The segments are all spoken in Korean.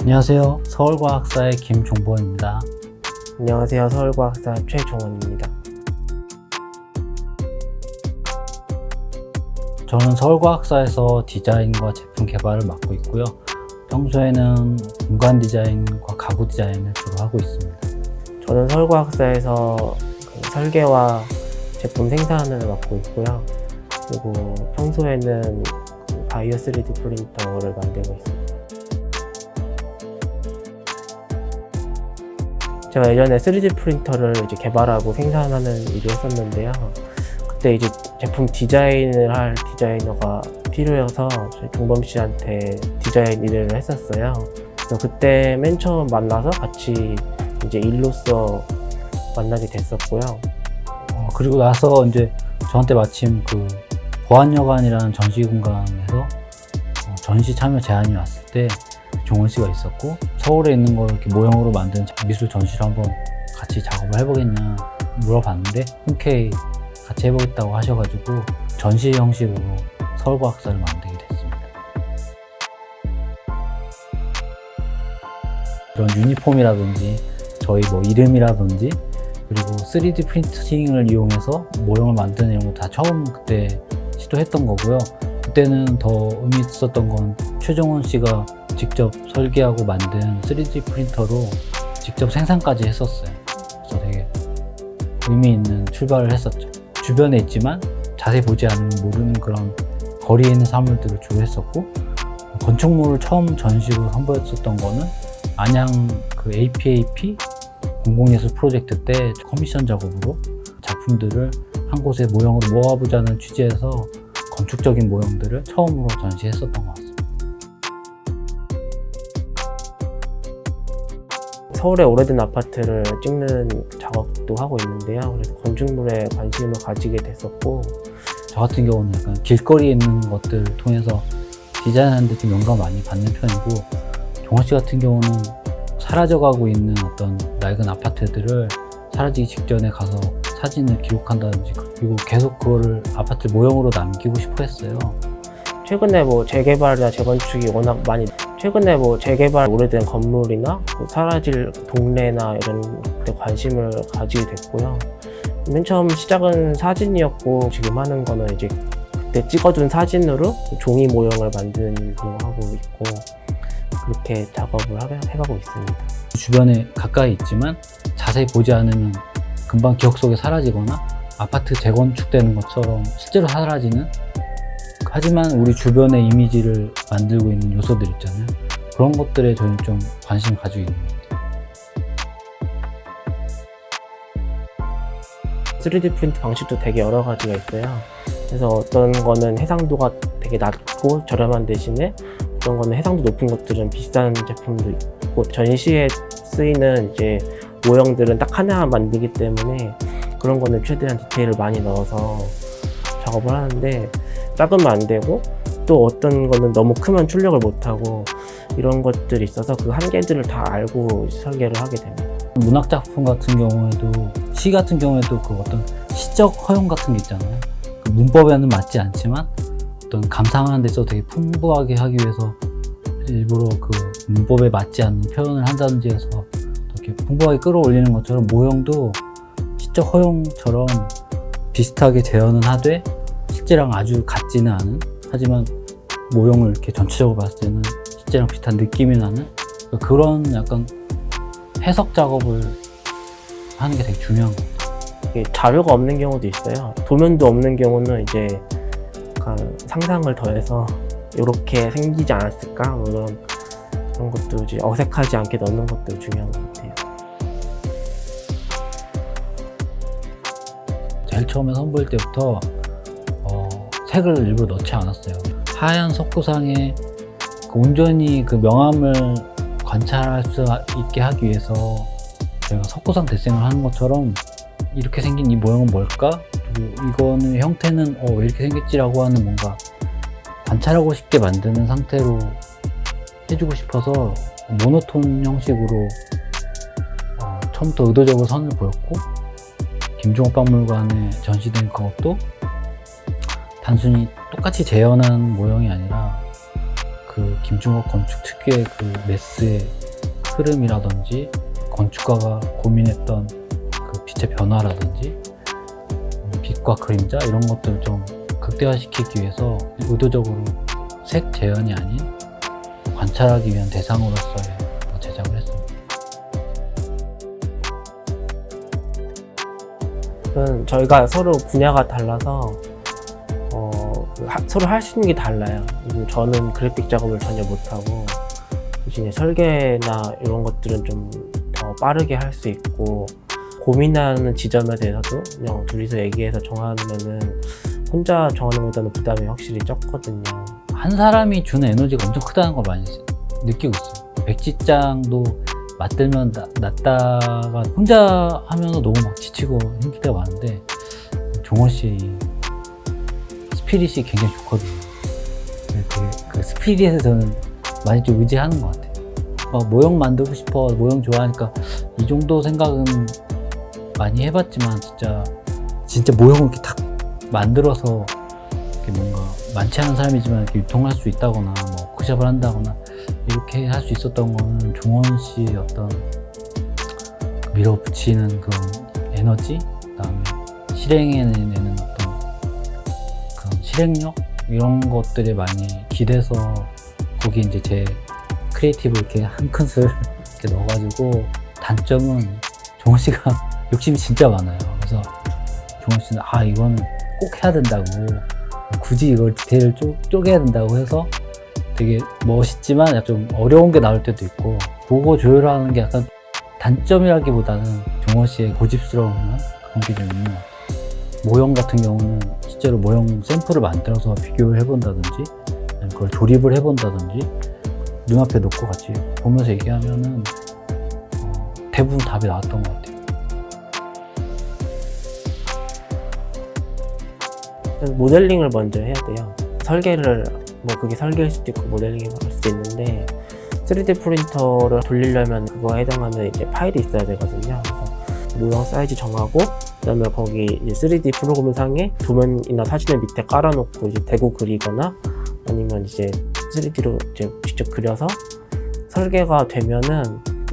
안녕하세요. 서울과학사의 김종범입니다. 안녕하세요. 서울과학사 최종원입니다. 저는 서울과학사에서 디자인과 제품 개발을 맡고 있고요. 평소에는 공간 디자인과 가구 디자인을 주로 하고 있습니다. 저는 서울과학사에서 설계와 제품 생산을 맡고 있고요. 그리고 평소에는 바이오 3D 프린터를 만들고 있습니다. 제가 예전에 3D 프린터를 이제 개발하고 생산하는 일을 했었는데요. 그때 이제 제품 디자인을 할 디자이너가 필요해서 저희 종범 씨한테 디자인 일을 했었어요. 그래서 그때 맨 처음 만나서 같이 이제 일로서 만나게 됐었고요. 그리고 나서 이제 저한테 마침 그 보안여관이라는 전시 공간에서 전시 참여 제안이 왔을 때 종원 씨가 있었고, 서울에 있는 걸 이렇게 모형으로 만든 미술 전시를 한번 같이 작업을 해보겠냐 물어봤는데 흔쾌히 같이 해보겠다고 하셔가지고 전시 형식으로 서울과학사를 만들게 됐습니다. 이런 유니폼이라든지 저희 이름이라든지 그리고 3D 프린팅을 이용해서 모형을 만드는 이런 거 다 처음 그때 시도했던 거고요. 그때는 더 의미 있었던 건 최종원 씨가 직접 설계하고 만든 3D 프린터로 직접 생산까지 했었어요. 그래서 되게 의미 있는 출발을 했었죠. 주변에 있지만 자세히 보지 않으면 모르는 그런 거리에 있는 사물들을 주로 했었고, 건축물을 처음 전시로 선보였었던 거는 안양 그 APAP 공공예술 프로젝트 때 커미션 작업으로 작품들을 한 곳에 모형으로 모아보자는 취지에서 건축적인 모형들을 처음으로 전시했었던 것 같습니다. 서울의 오래된 아파트를 찍는 작업도 하고 있는데요. 그래서 건축물에 관심을 가지게 됐었고, 저 같은 경우는 약간 길거리에 있는 것들을 통해서 디자인하는 데 좀 영감 많이 받는 편이고, 종원 씨 같은 경우는 사라져가고 있는 어떤 낡은 아파트들을 사라지기 직전에 가서 사진을 기록한다든지, 그리고 계속 그거를 아파트 모형으로 남기고 싶어 했어요. 최근에 재개발이나 재건축이 워낙 많이, 최근에 재개발 오래된 건물이나 사라질 동네나 이런 데 관심을 가지게 됐고요. 맨 처음 시작은 사진이었고, 지금 하는 거는 이제 그때 찍어둔 사진으로 종이 모형을 만드는 일도 하고 있고, 그렇게 작업을 해가고 있습니다. 주변에 가까이 있지만 자세히 보지 않으면 금방 기억 속에 사라지거나 아파트 재건축되는 것처럼 실제로 사라지는, 하지만 우리 주변의 이미지를 만들고 있는 요소들 있잖아요. 그런 것들에 저는 좀 관심을 가지고 있는 것 같아요. 3D 프린트 방식도 되게 여러 가지가 있어요. 그래서 어떤 거는 해상도가 되게 낮고 저렴한 대신에 어떤 거는 해상도 높은 것들은 비싼 제품도 있고, 전시에 쓰이는 이제 모형들은 딱 하나 만들기 때문에 그런 거는 최대한 디테일을 많이 넣어서 작업을 하는데, 작으면 안 되고 또 어떤 거는 너무 크면 출력을 못하고 이런 것들이 있어서 그 한계들을 다 알고 설계를 하게 됩니다. 문학작품 같은 경우에도, 시 같은 경우에도 그 어떤 시적 허용 같은 게 있잖아요. 그 문법에는 맞지 않지만 어떤 감상하는 데 있어서 되게 풍부하게 하기 위해서 일부러 그 문법에 맞지 않는 표현을 한다든지 해서 이렇게 풍부하게 끌어올리는 것처럼 모형도 시적 허용처럼 비슷하게 재현은 하되 실제랑 아주 같지는 않은, 하지만 모형을 이렇게 전체적으로 봤을 때는 실제랑 비슷한 느낌이 나는 그런 약간 해석 작업을 하는 게 되게 중요한 것 같아요. 자료가 없는 경우도 있어요. 도면도 없는 경우는 이제 상상을 더해서 이렇게 생기지 않았을까? 그런 것도 이제 어색하지 않게 넣는 것도 중요한 것 같아요. 제일 처음에 선보일 때부터 색을 일부러 넣지 않았어요. 하얀 석고상에 온전히 그 명암을 관찰할 수 있게 하기 위해서 저희가 석고상 대생을 하는 것처럼 이렇게 생긴 이 모형은 뭘까? 그리고 이거는 형태는 왜 이렇게 생겼지라고 하는 뭔가 관찰하고 싶게 만드는 상태로 해주고 싶어서 모노톤 형식으로 처음부터 의도적으로 선을 보였고, 김종옥 박물관에 전시된 그것도 단순히 똑같이 재현한 모형이 아니라 그 김중옥 건축 특유의 그 메스의 흐름이라든지 건축가가 고민했던 그 빛의 변화라든지 빛과 그림자 이런 것들을 좀 극대화시키기 위해서 의도적으로 색 재현이 아닌 관찰하기 위한 대상으로서의 제작을 했습니다. 저희가 서로 분야가 달라서 서로 할 수 있는 게 달라요. 저는 그래픽 작업을 전혀 못하고 대신에 설계나 이런 것들은 좀 더 빠르게 할 수 있고, 고민하는 지점에 대해서도 그냥 둘이서 얘기해서 정하면은 혼자 정하는 것보다는 부담이 확실히 적거든요. 한 사람이 주는 에너지가 엄청 크다는 걸 많이 느끼고 있어요. 백지장도 맞들면 낫다가 혼자 하면서 너무 막 지치고 힘들 때가 많은데, 종원 씨 스피릿이 굉장히 좋거든요. 그 스피릿에서 저는 많이 좀 의지하는 것 같아요. 모형 만들고 싶어, 모형 좋아하니까 이 정도 생각은 많이 해봤지만 진짜 모형을 이렇게 탁 만들어서 이렇게 뭔가 많지 않은 사람이지만 이렇게 유통할 수 있다거나 뭐 워크숍을 한다거나 이렇게 할 수 있었던 거는 종원 씨의 어떤 밀어붙이는 그런 에너지, 그다음에 실행해내는 어떤 그런 실행력 이런 것들에 많이 기대서 거기 이제 제 크리에이티브 이렇게 한 큰술 이렇게 넣어가지고, 단점은 종원 씨가 욕심이 진짜 많아요. 그래서 종원 씨는 이거는 꼭 해야 된다고, 굳이 이걸 디테일을 쪼개야 된다고 해서 되게 멋있지만 약간 좀 어려운 게 나올 때도 있고, 그거 조율하는 게 약간 단점이라기보다는 종원 씨의 고집스러운 그런 게 좀 있는 것 같아요. 모형 같은 경우는 실제로 모형 샘플을 만들어서 비교를 해본다든지 아니면 그걸 조립을 해본다든지 눈앞에 놓고 같이 보면서 얘기하면은 대부분 답이 나왔던 것 같아요. 모델링을 먼저 해야 돼요. 설계를 그게 설계일 수도 있고 모델링일 수도 있는데, 3D 프린터를 돌리려면 그거에 해당하는 이제 파일이 있어야 되거든요. 그래서 모형 사이즈 정하고, 그다음에 거기 이제 3D 프로그램상에 도면이나 사진을 밑에 깔아놓고 이제 대고 그리거나 아니면 이제 3D로 이제 직접 그려서 설계가 되면은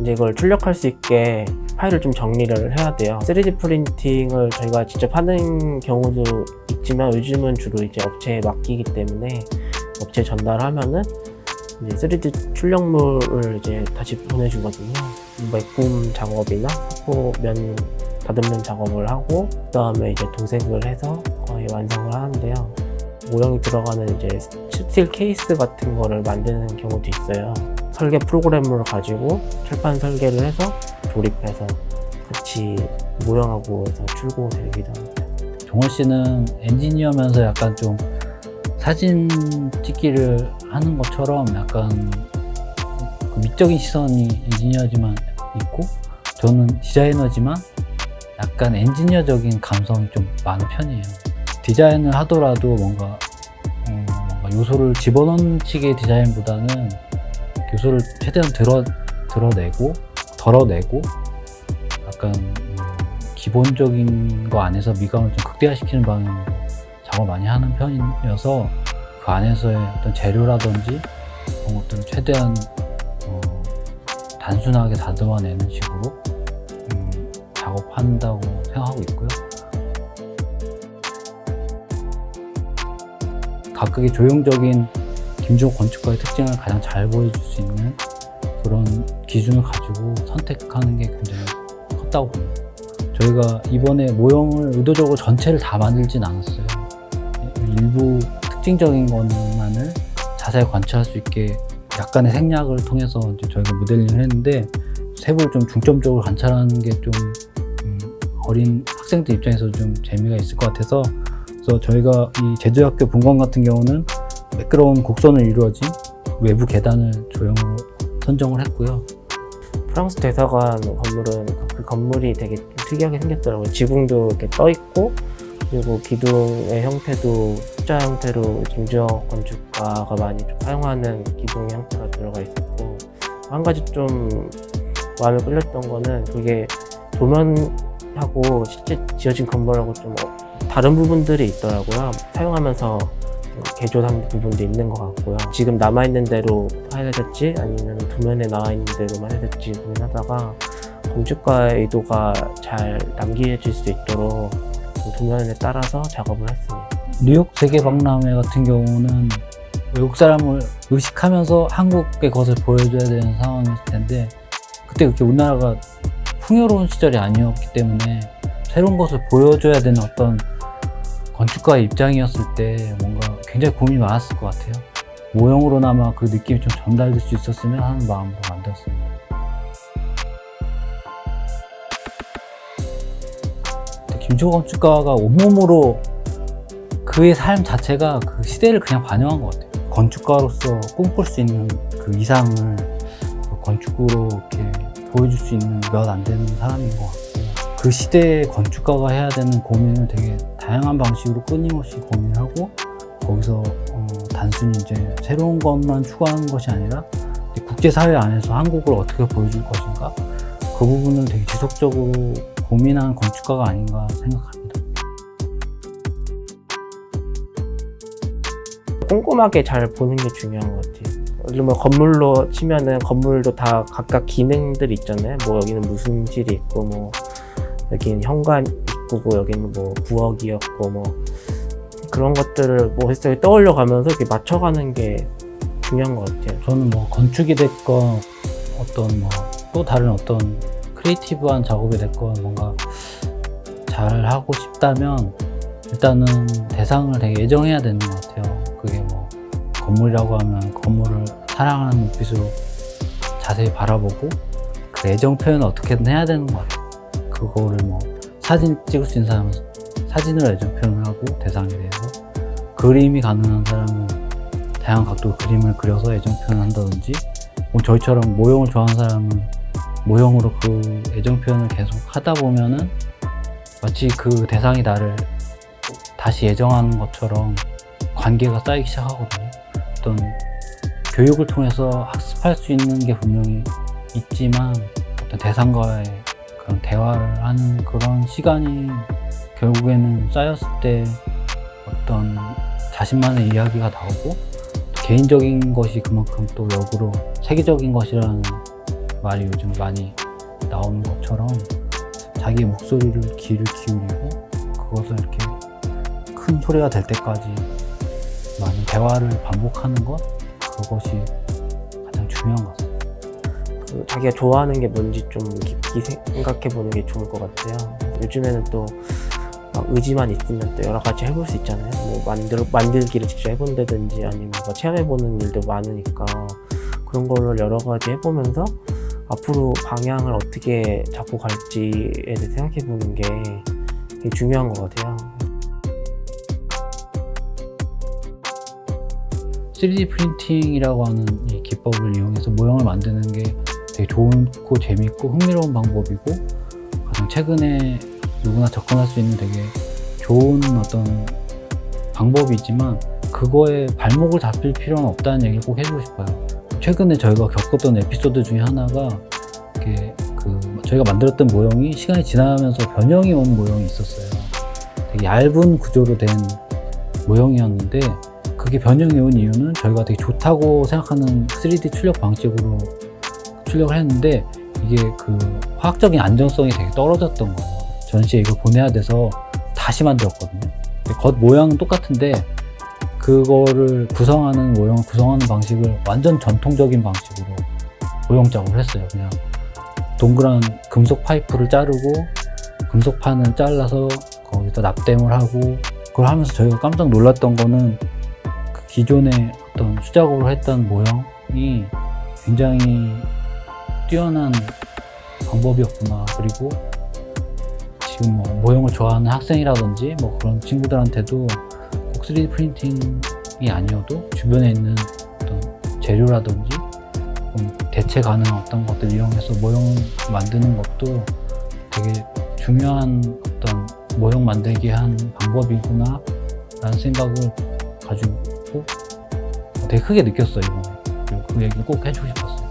이제 이걸 출력할 수 있게 파일을 좀 정리를 해야 돼요. 3D 프린팅을 저희가 직접 하는 경우도 있지만 요즘은 주로 이제 업체에 맡기기 때문에 업체에 전달하면은 이제 3D 출력물을 이제 다시 보내주거든요. 메꿈 작업이나 면 다듬는 작업을 하고, 그 다음에 이제 도색을 해서 거의 완성을 하는데요. 모형이 들어가는 이제 스틸 케이스 같은 거를 만드는 경우도 있어요. 설계 프로그램을 가지고 철판 설계를 해서 조립해서 같이 모형하고 해서 출고되기도 합니다. 종원 씨는 엔지니어면서 약간 좀 사진 찍기를 하는 것처럼 약간 그 미적인 시선이 엔지니어지만 있고, 저는 디자이너지만 약간 엔지니어적인 감성이 좀 많은 편이에요. 디자인을 하더라도 뭔가 요소를 집어넣는 식의 디자인보다는 요소를 최대한 덜어내고 약간 기본적인 거 안에서 미감을 좀 극대화시키는 방향으로 작업을 많이 하는 편이어서, 그 안에서의 어떤 재료라든지 그런 것들을 최대한 단순하게 다듬어내는 식으로 작업한다고 생각하고 있고요. 각각의 조형적인 김중옥 건축가의 특징을 가장 잘 보여줄 수 있는 그런 기준을 가지고 선택하는 게 굉장히 컸다고 봅니다. 저희가 이번에 모형을 의도적으로 전체를 다 만들진 않았어요. 일부 특징적인 것만을 자세히 관찰할 수 있게 약간의 생략을 통해서 이제 저희가 모델링을 했는데, 세부를 좀 중점적으로 관찰하는 게 좀 어린 학생들 입장에서 좀 재미가 있을 것 같아서, 그래서 저희가 이 제주학교 본관 같은 경우는 매끄러운 곡선을 이루어진 외부 계단을 조형으로 선정을 했고요. 프랑스 대사관 건물은 그 건물이 되게 특이하게 생겼더라고요. 지붕도 이렇게 떠 있고, 그리고 기둥의 형태도 숫자 형태로 김중옥 건축가가 많이 좀 사용하는 기둥 형태가 들어가 있었고, 한 가지 좀 마음에 끌렸던 거는 그게 도면하고 실제 지어진 건물하고 좀 다른 부분들이 있더라고요. 사용하면서 개조한 부분도 있는 것 같고요. 지금 남아있는 대로 해야 될지 아니면 도면에 나와있는 대로만 해야 될지 고민하다가 건축가의 의도가 잘 남겨질 수 있도록 도면에 따라서 작업을 했습니다. 뉴욕 세계박람회 같은 경우는 외국 사람을 의식하면서 한국의 것을 보여줘야 되는 상황이었을 텐데, 그때 그렇게 우리나라가 풍요로운 시절이 아니었기 때문에 새로운 것을 보여줘야 되는 어떤 건축가의 입장이었을 때 뭔가 굉장히 고민이 많았을 것 같아요. 모형으로나마 그 느낌이 좀 전달될 수 있었으면 하는 마음으로 만들었습니다. 김주호 건축가가 온몸으로 그의 삶 자체가 그 시대를 그냥 반영한 것 같아요. 건축가로서 꿈꿀 수 있는 그 이상을 그 건축으로 이렇게 보여줄 수 있는 몇 안 되는 사람인 것 같고, 그 시대의 건축가가 해야 되는 고민을 되게 다양한 방식으로 끊임없이 고민하고, 거기서 단순히 이제 새로운 것만 추구하는 것이 아니라 국제사회 안에서 한국을 어떻게 보여줄 것인가, 그 부분을 되게 지속적으로 고민한 건축가가 아닌가 생각합니다. 꼼꼼하게 잘 보는 게 중요한 것 같아요. 예를 들면 건물로 치면은 건물도 다 각각 기능들이 있잖아요. 뭐 여기는 무슨 실이 있고, 뭐 여기는 현관 입구고, 여기는 뭐 부엌이었고, 뭐 그런 것들을 머릿속에 떠올려 가면서 이렇게 맞춰가는 게 중요한 것 같아요. 저는 뭐 건축이 됐건 어떤 뭐 또 다른 어떤 크리에이티브한 작업이 됐건 뭔가 잘 하고 싶다면 일단은 대상을 되게 애정해야 되는 것 같아요. 그게 뭐 건물이라고 하면 건물을 사랑하는 눈빛으로 자세히 바라보고 그 애정 표현을 어떻게든 해야 되는 것 같아요. 그거를 뭐 사진 찍을 수 있는 사람은 사진으로 애정 표현을 하고 대상에 대해서, 그림이 가능한 사람은 다양한 각도의 그림을 그려서 애정 표현을 한다든지, 뭐 저희처럼 모형을 좋아하는 사람은 모형으로 그 애정 표현을 계속 하다 보면은 마치 그 대상이 나를 다시 애정하는 것처럼 관계가 쌓이기 시작하거든요. 어떤 교육을 통해서 학습할 수 있는 게 분명히 있지만 어떤 대상과의 그런 대화를 하는 그런 시간이 결국에는 쌓였을 때 어떤 자신만의 이야기가 나오고, 개인적인 것이 그만큼 또 역으로 세계적인 것이라는 말이 요즘 많이 나오는 것처럼 자기의 목소리를 귀를 기울이고 그것을 이렇게 큰 소리가 될 때까지 많은 대화를 반복하는 것, 그것이 가장 중요한 것 같습니다. 그 자기가 좋아하는 게 뭔지 좀 깊이 생각해 보는 게 좋을 것 같아요. 요즘에는 또 막 의지만 있으면 또 여러 가지 해볼 수 있잖아요. 뭐 만들기를 직접 해본다든지 아니면 뭐 체험해보는 일도 많으니까 그런 거를 여러 가지 해보면서 앞으로 방향을 어떻게 잡고 갈지에 대해 생각해 보는 게 되게 중요한 것 같아요. 3D 프린팅이라고 하는 이 기법을 이용해서 모형을 만드는 게 되게 좋고 재밌고 흥미로운 방법이고, 가장 최근에 누구나 접근할 수 있는 되게 좋은 어떤 방법이지만 그거에 발목을 잡힐 필요는 없다는 얘기를 꼭 해주고 싶어요. 최근에 저희가 겪었던 에피소드 중에 하나가 이렇게 저희가 만들었던 모형이 시간이 지나면서 변형이 온 모형이 있었어요. 되게 얇은 구조로 된 모형이었는데, 그게 변형이 온 이유는 저희가 되게 좋다고 생각하는 3D 출력 방식으로 출력을 했는데 이게 그 화학적인 안정성이 되게 떨어졌던 거예요. 전시에 이걸 보내야 돼서 다시 만들었거든요. 겉 모양은 똑같은데 그거를 구성하는 모형을 구성하는 방식을 완전 전통적인 방식으로 모형 작업을 했어요. 그냥 동그란 금속 파이프를 자르고 금속판을 잘라서 거기다 납땜을 하고, 그걸 하면서 저희가 깜짝 놀랐던 거는 그 기존에 어떤 수작업을 했던 모형이 굉장히 뛰어난 방법이었구나. 그리고 지금 뭐 모형을 좋아하는 학생이라든지 뭐 그런 친구들한테도 꼭 3D 프린팅이 아니어도 주변에 있는 어떤 재료라든지 대체 가능한 어떤 것들을 이용해서 모형 만드는 것도 되게 중요한 어떤 모형 만들기 한 방법이구나 라는 생각을 가지고 되게 크게 느꼈어요, 이번에. 그리고 그 얘기를 꼭 해주고 싶었어요.